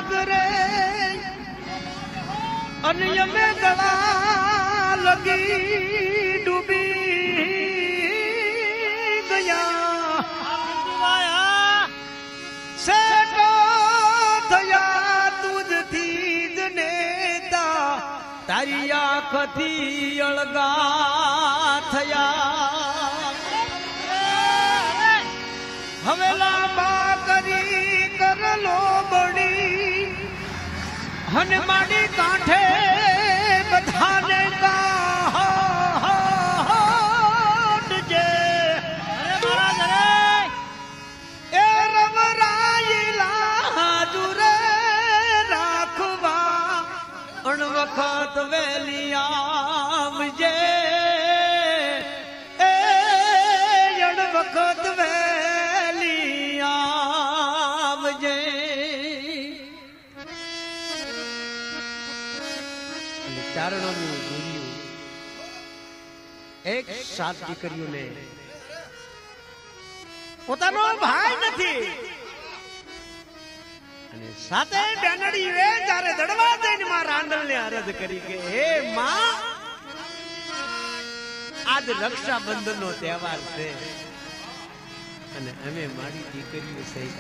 સાગરે અને અમે ગળા લગી ડૂબી ગયા સેટો થયા તુજથી જ નેતા તારી આંખથી અળગા થયા હવે લાંબા કરી કરલો બળી અને માડી કાંઠે બધાને કાઢજે એ રવરાયેલા હાજુરે રાખવા અણ વખત વેલી આવજે એ અણ વખત વેલી આવજે ચારણોનું ગુર્યું એક સાત દીકરીઓને પોતાનો ભાઈ નથી અને સાથે બેનડી વે જ્યારે દડવા દઈને માં રાંદલને અરજ કરી કે હે માં આજ રક્ષાબંધનનો તહેવાર છે અને અમે મારી દીકરીઓ સહિત